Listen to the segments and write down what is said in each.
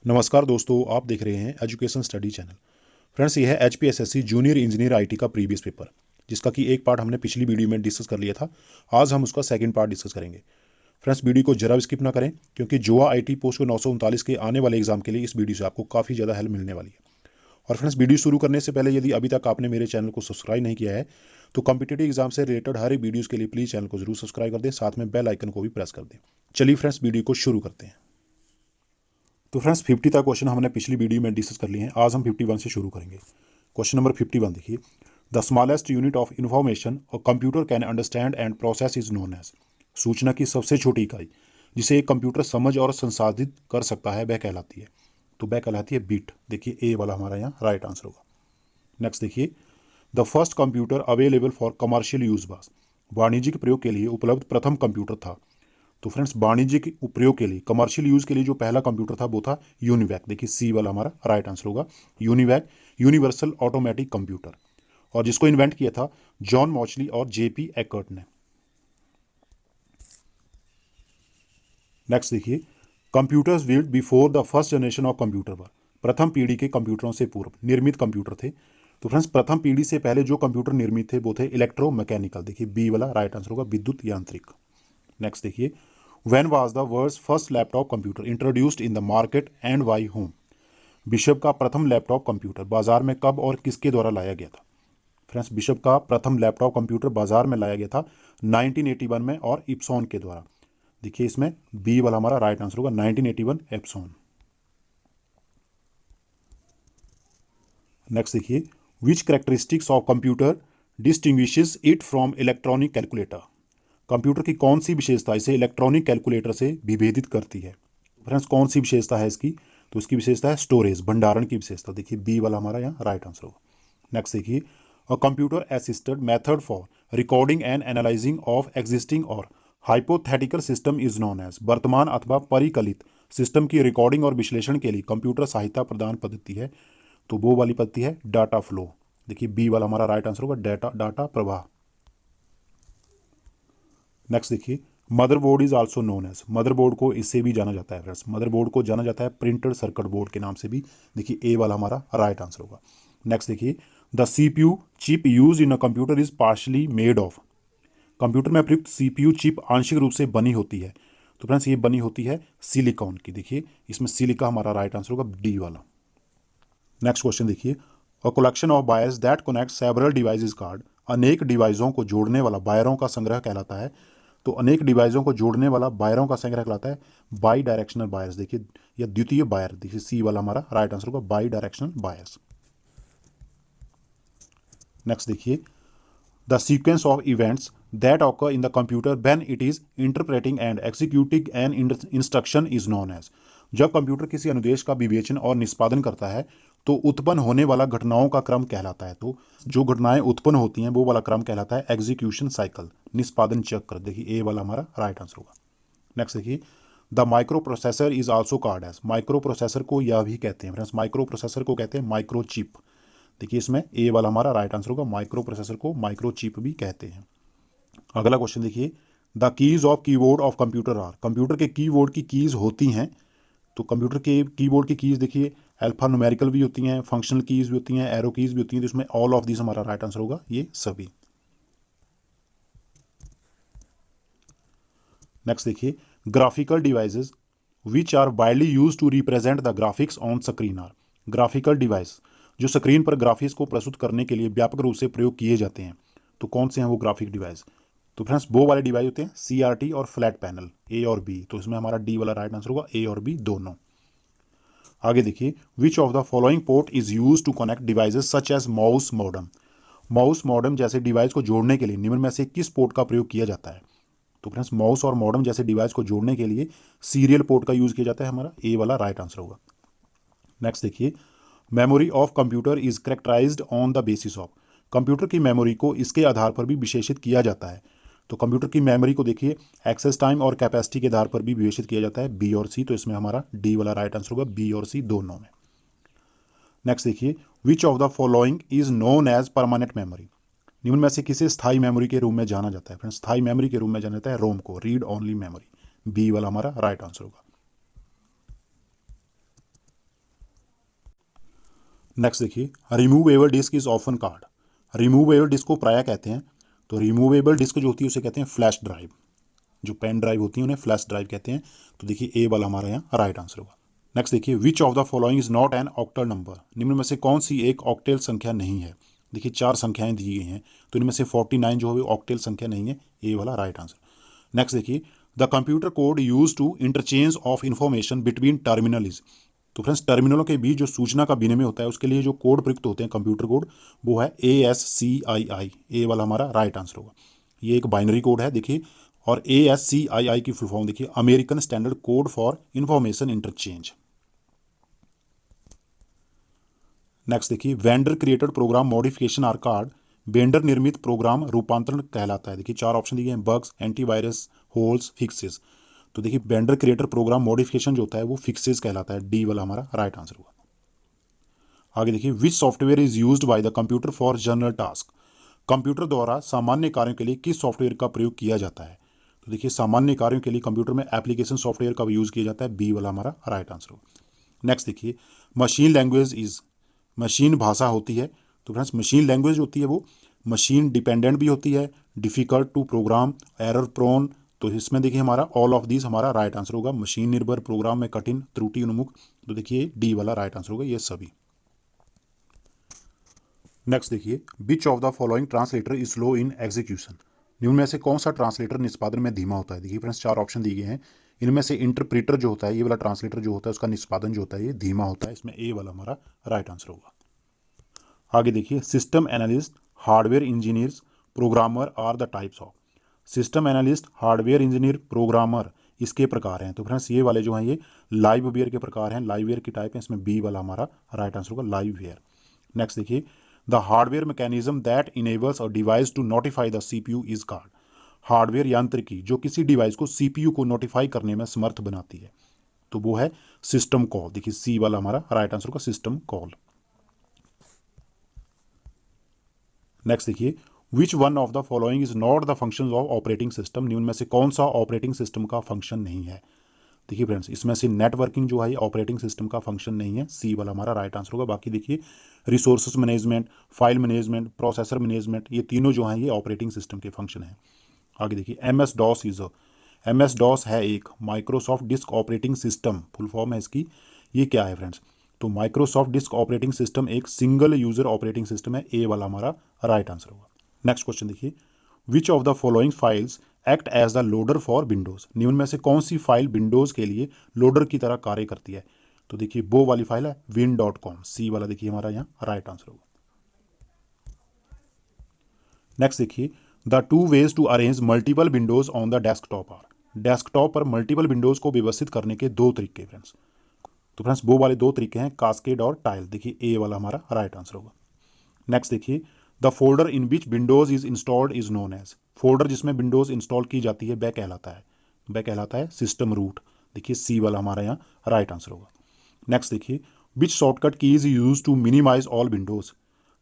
नमस्कार दोस्तों, आप देख रहे हैं एजुकेशन स्टडी चैनल। फ्रेंड्स, ये है HPSSC जूनियर इंजीनियर आईटी का प्रीवियस पेपर, जिसका कि एक पार्ट हमने पिछली वीडियो में डिस्कस कर लिया था। आज हम उसका सेकंड पार्ट डिस्कस करेंगे। फ्रेंड्स, वीडियो को जरा भी स्किप ना करें, क्योंकि जोआ आईटी पोस्ट को 939 के आने वाले एग्जाम के लिए इस वीडियो से आपको काफ़ी ज़्यादा हेल्प मिलने वाली है। और फ्रेंड्स, वीडियो शुरू करने से पहले यदि अभी तक आपने मेरे चैनल को सब्सक्राइब नहीं किया है तो कॉम्पिटिटिव एग्जाम से रिलेटेड हर एक वीडियोज़ के लिए प्लीज़ चैनल को जरूर सब्सक्राइब कर दें, साथ में बेल आइकन को भी प्रेस कर दें। चलिए फ्रेंड्स, वीडियो को शुरू करते हैं। तो फ्रेंड्स, 50 तक क्वेश्चन हमने पिछली वीडियो में डिस्कस कर लिए हैं। आज हम 51 से शुरू करेंगे। क्वेश्चन नंबर 51 देखिए, the smallest unit of information a computer can understand and process is known as. सूचना की सबसे छोटी इकाई जिसे एक कंप्यूटर समझ और संसाधित कर सकता है वह कहलाती है। तो वह कहलाती है बिट। देखिए ए वाला हमारा यहाँ राइट आंसर होगा। नेक्स्ट देखिए, the first computer available for commercial use was. वाणिज्यिक प्रयोग के लिए उपलब्ध प्रथम कंप्यूटर था। तो फ्रेंड्स, वाणिज्यिक उपयोग के लिए, कमर्शियल यूज के लिए जो पहला कंप्यूटर था वो था यूनिवैक। देखिए सी वाला हमारा राइट आंसर होगा। यूनिवैक यूनिवर्सल ऑटोमेटिक कंप्यूटर, और जिसको इन्वेंट किया था जॉन मॉचली और JP एकर्ट ने। नेक्स्ट देखिए, computers build before the first generation of computer were. प्रथम पीढ़ी के कंप्यूटरों से पूर्व निर्मित कंप्यूटर थे। तो फ्रेंड्स, प्रथम पीढ़ी से पहले जो कंप्यूटर निर्मित थे वो थे इलेक्ट्रोमैकेनिकल। देखिए बी वाला राइट आंसर होगा, विद्युत यांत्रिक। नेक्स्ट देखिए, when was the world's first laptop computer introduced in the market and by whom. बिशप का प्रथम लैपटॉप कंप्यूटर बाजार में कब और किसके द्वारा लाया गया था। फ्रेंड्स, बिशप का प्रथम लैपटॉप कंप्यूटर बाजार में लाया गया था 1981 में और इप्सॉन के द्वारा। देखिए इसमें बी वाला हमारा राइट आंसर होगा, 1981 एप्सॉन। नेक्स्ट देखिए, which characteristics of computer distinguishes it from electronic calculator. Computer की कौन सी विशेषता इसे इलेक्ट्रॉनिक कैलकुलेटर से विभेदित करती है। फ्रेंड्स, कौन सी विशेषता है इसकी, तो इसकी विशेषता है स्टोरेज, भंडारण की विशेषता। देखिए बी वाला हमारा यहाँ राइट आंसर होगा। नेक्स्ट देखिए, a computer assisted method for recording and analysing of existing और hypothetical system is known as. वर्तमान अथवा परिकलित सिस्टम की रिकॉर्डिंग और विश्लेषण के लिए कंप्यूटर सहायता प्रदान पद्धति है। तो वो वाली पद्धति है डाटा फ्लो। देखिए बी वाला हमारा राइट आंसर होगा, डाटा प्रवाह। नेक्स्ट देखिए, motherboard is also known as. Motherboard को इससे भी जाना जाता है फ्रेंड्स, मदरबोर्ड को जाना जाता है प्रिंटेड सर्किट बोर्ड के नाम से भी। देखिए ए वाला हमारा राइट आंसर होगा। नेक्स्ट देखिए, the CPU chip use in a computer is partially made of. Computer में प्रयुक्त CPU चिप आंशिक रूप से बनी होती है। तो फ्रेंड्स, ये बनी होती है सिलिकॉन की। देखिए इसमें सिलिका हमारा राइट आंसर होगा, डी वाला। नेक्स्ट क्वेश्चन देखिए, a collection of wires that connect several devices card. अनेक डिवाइसों को जोड़ने वाला वायरों का संग्रह कहलाता है। तो अनेक डिवाइसों को जोड़ने वाला वायरों का संग्रह कहलाता है बाई डायरेक्शनल वायर्स। देखिए या द्वितीय वायर। देखिए सी वाला हमारा राइट आंसर होगा, बाई डायरेक्शनल वायर्स। नेक्स्ट देखिए, the sequence of events that occur in the computer when it is interpreting and executing an instruction is known as. जब computer किसी अनुदेश का विवेचन और निष्पादन करता है तो उत्पन्न होने वाला घटनाओं का क्रम कहलाता है। तो जो घटनाएं उत्पन्न होती हैं वो वाला क्रम कहलाता है एग्जीक्यूशन साइकिल, निष्पादन चक्र। देखिए ए वाला हमारा राइट आंसर होगा। नेक्स्ट देखिए, the microprocessor is also called as. Microprocessor को यह भी कहते हैं फ्रेंड्स, माइक्रो प्रोसेसर को कहते हैं माइक्रो चिप। देखिए इसमें ए वाला हमारा राइट आंसर होगा, माइक्रो प्रोसेसर को माइक्रो चिप भी कहते हैं। अगला क्वेश्चन देखिए, the keys of keyboard of computer are. Computer के कीबोर्ड की कीज होती हैं। तो कंप्यूटर के कीबोर्ड की कीज देखिए अल्फा न्यूमेरिकल भी होती हैं, फंक्शनल कीज भी होती हैं, एरो कीज भी होती हैं। तो इसमें ऑल ऑफ दिस हमारा राइट आंसर होगा, ये सभी। नेक्स्ट देखिए, graphical devices which are widely use to represent the graphics on screen are. Graphical device जो स्क्रीन पर ग्राफिक्स को प्रस्तुत करने के लिए व्यापक रूप से प्रयोग किए जाते हैं। तो कौन से हैं वो ग्राफिक डिवाइस। तो फ्रेंड्स, वो वाले डिवाइस होते हैं CRT और फ्लैट पैनल, ए और बी। तो इसमें हमारा डी वाला राइट आंसर होगा, ए और बी दोनों। आगे देखिए, which of the following port is use to connect devices such as mouse modem. Mouse modem जैसे डिवाइस को जोड़ने के लिए निम्न में से किस पोर्ट का प्रयोग किया जाता है। तो फ्रेंड्स, माउस और मॉडम जैसे डिवाइस को जोड़ने के लिए सीरियल पोर्ट का यूज किया जाता है। हमारा ए वाला राइट आंसर होगा। नेक्स्ट देखिए, memory of computer is characterised on the basis of. Computer की मेमोरी को इसके आधार पर भी विशेषित किया जाता है। तो कंप्यूटर की मेमोरी को देखिए एक्सेस टाइम और कैपेसिटी के आधार पर भी विवेचित किया जाता है, बी और सी। तो इसमें हमारा डी वाला राइट आंसर होगा, बी और सी दोनों में। नेक्स्ट देखिए, which of the following is known as permanent memory. निम्न में से किसे स्थायी मेमोरी के रूप में जाना जाता है। फ्रेंड्स, स्थायी मेमोरी के रूप में जाना जाता है रोम को, रीड ओनली मेमोरी। बी वाला हमारा राइट आंसर होगा। नेक्स्ट देखिए, removable disc is often called, removable disc को प्रायः कहते हैं, तो रिमूवेबल डिस्क जो होती है उसे कहते हैं फ्लैश ड्राइव, जो पेन ड्राइव होती है उन्हें फ्लैश ड्राइव कहते हैं। तो देखिए ए वाला हमारा यहाँ राइट आंसर होगा। नेक्स्ट देखिए, which of the following is not an octal number, निम्न में से कौन सी एक ऑक्टेल संख्या नहीं है। देखिए 4 संख्याएं दी गई हैं, तो इनमें से 49 जो है ऑक्टेल संख्या नहीं है, ए वाला राइट आंसर। नेक्स्ट देखिए, the computer code use to interchange of information between terminal is, तो फ्रेंड्स टर्मिनलों के बीच जो सूचना का विनिमय होता है उसके लिए जो कोड प्रयुक्त होते हैं कंप्यूटर कोड, वो है ASCII, ए वाला हमारा राइट आंसर होगा। ये एक बाइनरी कोड है देखिए, और ASCII की फुल फॉर्म देखिए American standard code for information interchange. Next देखिए, vendor created program modification are called, vendor निर्मित प्रोग्राम रूपांतरण कहलाता है। देखिए 4 ऑप्शन दिए हैं, बग्स, एंटीवायरस, होल्स, फिक्सेस। तो देखिए वेंडर क्रिएटर प्रोग्राम मॉडिफिकेशन जो होता है वो फिक्सेस कहलाता है, डी वाला हमारा राइट आंसर होगा। आगे देखिए, विच software is used by the computer for general task, computer द्वारा सामान्य कार्यों के लिए किस सॉफ्टवेयर का प्रयोग किया जाता है। तो देखिए सामान्य कार्यों के लिए कंप्यूटर में एप्लीकेशन सॉफ्टवेयर का यूज किया जाता है, बी वाला हमारा राइट आंसर होगा। नेक्स्ट देखिए, मशीन लैंग्वेज इज, मशीन भाषा होती है, तो फ्रेंड्स मशीन लैंग्वेज होती है वो मशीन डिपेंडेंट भी होती है, difficult to program, error prone. तो इसमें देखिए हमारा ऑल ऑफ दिस हमारा राइट आंसर होगा, मशीन निर्भर, प्रोग्राम में कठिन, त्रुटि उन्मुख। तो देखिए डी वाला राइट आंसर होगा ये सभी। नेक्स्ट देखिए, which of the following translator is slow in execution, निम्न में से कौन सा ट्रांसलेटर निष्पादन में धीमा होता है। देखिए फ्रेंड्स 4 ऑप्शन दिए गए हैं, इनमें से इंटरप्रेटर जो होता है, ये वाला ट्रांसलेटर जो होता है उसका निष्पादन जो होता है ये धीमा होता है, इसमें ए वाला हमारा राइट आंसर होगा। आगे देखिए, system analyst, hardware engineers, programmer are the types of, system analyst, hardware engineer, programmer इसके प्रकार हैं। तो फ्रेंड्स ये वाले जो हैं ये लाइव वेयर के प्रकार हैं, लाइव वेयर की टाइप है, इसमें बी वाला हमारा राइट आंसर होगा, लाइव वेयर। नेक्स्ट देखिए, the hardware mechanism that enables a device to notify the CPU is called, hardware यांत्रिकी जो किसी डिवाइस को CPU को नोटिफाई करने में समर्थ बनाती है, तो वो है सिस्टम कॉल। देखिए सी वाला हमारा राइट आंसर होगा, सिस्टम कॉल। नेक्स्ट देखिए, which one of the following is not the function of operating system, निम्न में से कौन सा ऑपरेटिंग सिस्टम का फंक्शन नहीं है। देखिए फ्रेंड्स इसमें से नेटवर्किंग जो है ऑपरेटिंग सिस्टम का फंक्शन नहीं है, सी वाला हमारा राइट आंसर होगा। बाकी देखिए resources management, file management, processor management, ये तीनों जो हैं ये ऑपरेटिंग सिस्टम के फंक्शन हैं। आगे देखिए, MS DOS is, MS DOS है एक Microsoft disk operating system, full form है इसकी, ये क्या है फ्रेंड्स। तो माइक्रोसॉफ्ट डिस्क ऑपरेटिंग सिस्टम एक सिंगल यूजर ऑपरेटिंग सिस्टम है, ए वाला हमारा राइट आंसर होगा। नेक्स्ट क्वेश्चन देखिए, which of the following files act as the loader for Windows, निम्न में से कौन सी फाइल विंडोज के लिए लोडर की तरह कार्य करती है। तो देखिए वो वाली फाइल है win.com, सी वाला देखिए हमारा यहाँ राइट आंसर होगा। नेक्स्ट देखिए, the 2 ways to arrange multiple windows on the desktop are, desktop पर मल्टीपल विंडोज को व्यवस्थित करने के 2 तरीके फ्रेंड्स। तो फ्रेंड्स वो वाले 2 तरीके हैं कास्केड और टाइल, देखिए ए वाला हमारा राइट आंसर होगा। नेक्स्ट देखिए, the folder in which Windows is installed is known as, folder जिसमें विंडोज इंस्टॉल की जाती है वह कहलाता है, वह कहलाता है सिस्टम रूट, देखिए सी वाला हमारा यहाँ राइट आंसर होगा। नेक्स्ट देखिए, which shortcut keys use to minimize all windows,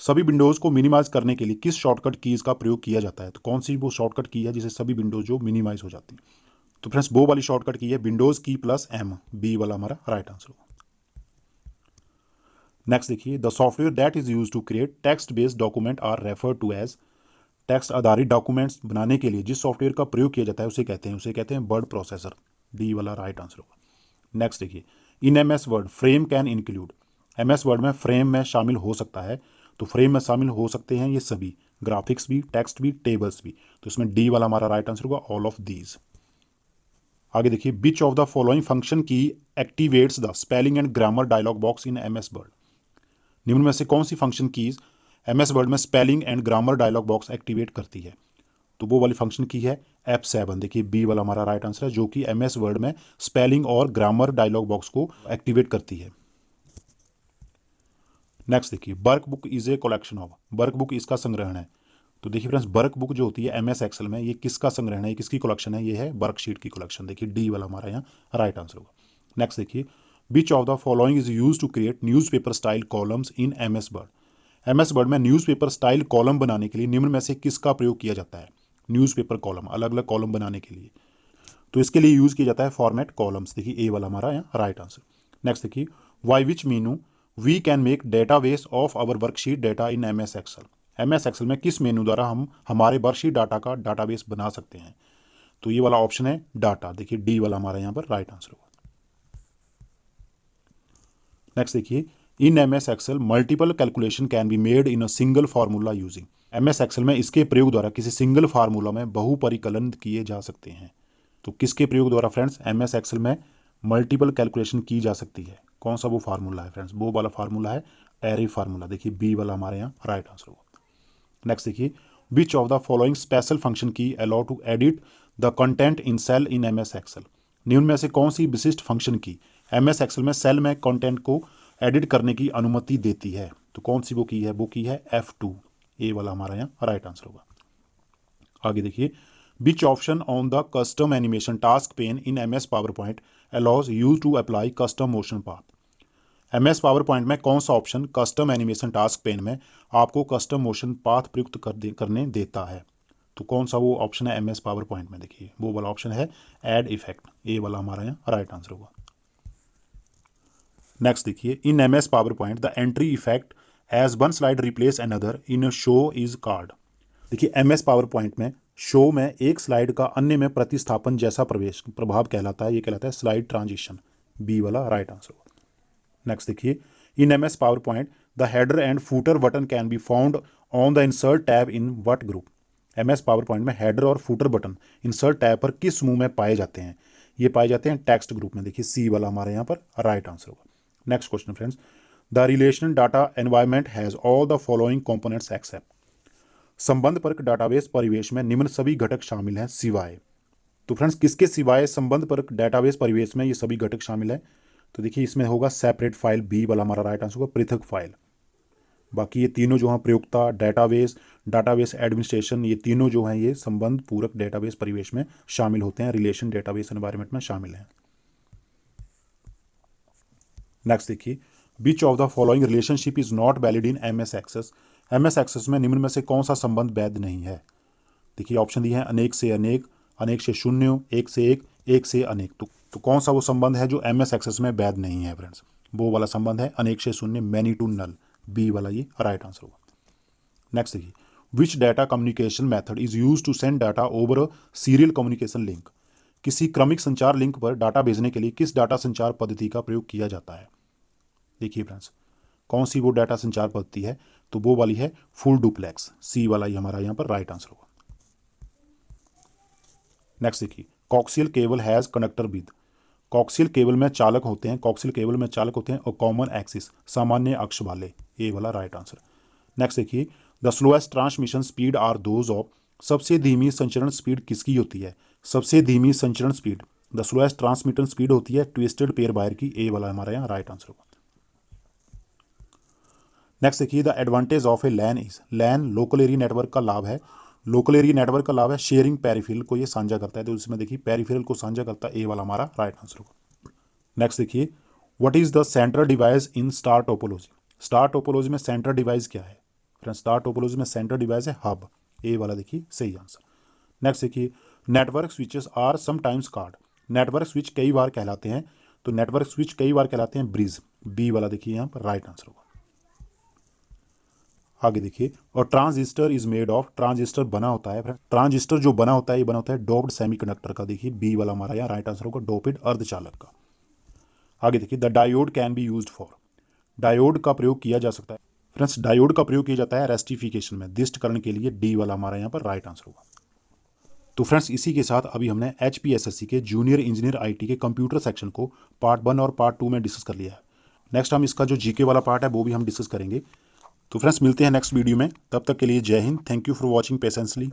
सभी विंडोज को मिनिमाइज करने के लिए किस शॉर्टकट कीज का प्रयोग किया जाता है। तो कौन सी वो शॉर्टकट की है जिससे सभी विंडोज जो मिनिमाइज हो जाती है। तो फ्रेंड्स वो वाली शॉर्टकट की है विंडोज की प्लस M, बी वाला हमारा राइट आंसर होगा। नेक्स्ट देखिए, the software that is use to create text based document are refer to as, text आधारित डॉक्यूमेंट्स बनाने के लिए जिस सॉफ्टवेयर का प्रयोग किया जाता है उसे कहते हैं वर्ड प्रोसेसर, डी वाला राइट आंसर होगा। नेक्स्ट देखिए, in MS word frame can include, MS word में फ्रेम में शामिल हो सकता है, तो फ्रेम में शामिल हो सकते हैं ये सभी, ग्राफिक्स भी, टेक्स्ट भी, टेबल्स भी, तो इसमें डी वाला हमारा राइट आंसर होगा, ऑल ऑफ दीज। आगे देखिए, which of the following function key activates the spelling and grammar dialog box in MS word, निम्न में से कौन सी फंक्शन कीज MS वर्ड में spelling and grammar dialog box activate करती है। तो वो वाली फंक्शन की है F7, देखिए बी वाला हमारा राइट आंसर है, जो कि MS वर्ड में स्पेलिंग और ग्रामर डायलॉग बॉक्स को एक्टिवेट करती है। नेक्स्ट देखिए, work book is a collection of, work book इसका संग्रहण है। तो देखिए फ्रेंड्स वर्क बुक जो होती है MS एक्सेल में, ये किसका संग्रहण है, ये किसकी कलेक्शन है, ये है वर्कशीट की कलेक्शन, देखिए डी वाला हमारा यहाँ राइट आंसर होगा। नेक्स्ट देखिए, which of the following is use to create newspaper style columns in MS Word, MS word में न्यूज़पेपर स्टाइल कॉलम बनाने के लिए निम्न में से किसका प्रयोग किया जाता है। न्यूज़पेपर कॉलम, अलग अलग कॉलम बनाने के लिए, तो इसके लिए यूज किया जाता है फॉर्मेट कॉलम्स, देखिए ए वाला हमारा यहाँ राइट आंसर। नेक्स्ट देखिए, why which menu we can make database of our worksheet data in MS Excel. MS Excel में किस मेनू द्वारा हम हमारे वर्कशीट डाटा का डाटाबेस बना सकते हैं? तो ये वाला ऑप्शन है डाटा, देखिए डी वाला हमारा यहाँ पर राइट आंसर होगा। नेक्स्ट देखिए, in MS Excel multiple calculation can be made in a single formula using. MS Excel में इसके प्रयोग द्वारा किसी सिंगल फार्मूला में बहुपरिकलन किए जा सकते हैं। तो किसके प्रयोग द्वारा फ्रेंड्स MS एक्सेल में मल्टीपल कैलकुलेशन की जा सकती है? कौन सा वो फार्मूला है फ्रेंड्स? वो वाला फार्मूला है एरे फार्मूला, देखिए बी वाला हमारे यहाँ राइट आंसर होगा। नेक्स्ट देखिए, which of the following special function key allow to edit the content in cell in MS Excel. निम्न में से कौन सी विशिष्ट फंक्शन की MS एक्सेल में सेल में कंटेंट को एडिट करने की अनुमति देती है? तो कौन सी वो की है? वो की है F2, ए वाला हमारा यहाँ राइट आंसर होगा। आगे देखिए, which option on the custom animation task pane in MS PowerPoint allows you to apply custom motion path। MS PowerPoint में कौन सा option custom animation task pen में आपको कस्टम मोशन पाथ प्रयुक्त करने देता है? तो कौन सा वो ऑप्शन है MS PowerPoint में? देखिए वो वाला ऑप्शन है ऐड इफेक्ट, ए वाला हमारा यहाँ राइट आंसर होगा। नेक्स्ट देखिए, in MS PowerPoint the entry effect as one slide replace another in show is called. देखिए MS PowerPoint में शो में एक स्लाइड का अन्य में प्रतिस्थापन जैसा प्रभाव कहलाता है, ये कहलाता है स्लाइड ट्रांजिशन, बी वाला राइट आंसर होगा। नेक्स्ट देखिए, in MS PowerPoint the header and footer button can be found on the insert tab in what group. MS PowerPoint में हेडर और फूटर बटन इंसर्ट टैब पर किस समूह में पाए जाते हैं? ये पाए जाते हैं टेक्स्ट ग्रुप में, देखिए सी वाला हमारे यहाँ पर राइट आंसर होगा। Next question friends, the relational data environment has all the following components except. संबंधपरक डाटाबेस परिवेश में निम्न सभी घटक शामिल हैं सिवाय। तो फ्रेंड्स किसके सिवाय संबंधपरक डाटाबेस परिवेश में ये सभी घटक शामिल हैं? तो देखिए इसमें होगा सेपरेट फाइल, बी वाला हमारा राइट आंसर होगा, पृथक फाइल। बाकी ये तीनों जो हैं प्रयोक्ता, डाटाबेस, डाटाबेस एडमिनिस्ट्रेशन, ये तीनों जो हैं ये संबंध पूरक डेटाबेस परिवेश में शामिल होते हैं, रिलेशन डेटाबेस एनवायरनमेंट में शामिल हैं। नेक्स्ट देखिए, which of the following relationship is not valid in MS Access. MS Access में निम्न में से कौन सा संबंध वैध नहीं है? देखिए ऑप्शन दिए हैं अनेक से अनेक, अनेक से शून्य, एक से एक से अनेक। तो कौन सा वो संबंध है जो MS एक्सेस में वैध नहीं है फ्रेंड्स? वो वाला संबंध है अनेक से शून्य, मैनी टू नल, बी वाला ये राइट आंसर होगा। नेक्स्ट देखिए, which data communication method is use to send data over serial communication link. किसी क्रमिक संचार लिंक पर डाटा भेजने के लिए किस डाटा संचार पद्धति का प्रयोग किया जाता है? देखिए फ्रेंड्स कौन सी वो डाटा संचार पद्धति है? तो वो वाली है फुल डुप्लेक्स, सी वाला ही हमारा यहाँ पर राइट आंसर होगा। नेक्स्ट देखिए, coxal cable has conductor with. Coxal cable में चालक होते हैं, कॉक्सियल केबल में चालक होते हैं और कॉमन एक्सिस, सामान्य अक्ष वाले, ए वाला राइट आंसर। नेक्स्ट देखिए, the slowest transmission speed are those of. सबसे धीमी संचरण स्पीड किसकी होती है? सबसे धीमी संचरण speed, the slowest transmission speed होती है ट्विस्टेड पेयर वायर की, ए वाला हमारा यहाँ राइट आंसर होगा। नेक्स्ट देखिए, the advantage of a LAN is. LAN local area network का लाभ है, लोकल एरिया नेटवर्क का लाभ है शेयरिंग पेरिफेरल को ये साझा करता है, तो इसमें देखिए पेरिफेरल को साझा करता है, ए वाला हमारा राइट आंसर होगा। नेक्स्ट देखिए, what is the central device in star topology. Star topology में सेंट्रल डिवाइस क्या है फ्रेंड्स? स्टार टोपोलॉजी में सेंट्रल डिवाइस है हब, ए वाला देखिए सही आंसर। नेक्स्ट देखिए, network switches are sometimes called. Network switch कई बार कहलाते हैं, तो नेटवर्क स्विच कई बार कहलाते हैं ब्रिज, बी वाला देखिए यहाँ पर राइट आंसर होगा। आगे देखिए, और transistor is made of. Transistor बना होता है, ट्रांजिस्टर जो बना होता है ये बना होता है डोप्ड सेमीकंडक्टर का, देखिए बी वाला हमारा यहाँ राइट आंसर होगा, डोप्ड अर्धचालक का। आगे देखिए, the diode can be used for. Diode का प्रयोग किया जा सकता है फ्रेंड्स, डायोड का प्रयोग किया जाता है रेस्टिफिकेशन में, दिष्टकरण के लिए, डी वाला हमारा यहाँ पर राइट आंसर होगा। तो फ्रेंड्स इसी के साथ अभी हमने HPSSC के जूनियर इंजीनियर IT के कंप्यूटर सेक्शन को पार्ट 1 और पार्ट 2 में डिस्कस कर लिया है। नेक्स्ट हम इसका जो GK वाला पार्ट है वो भी हम डिस्कस करेंगे। तो फ्रेंड्स मिलते हैं नेक्स्ट वीडियो में, तब तक के लिए जय Hind, thank you for watching patiently.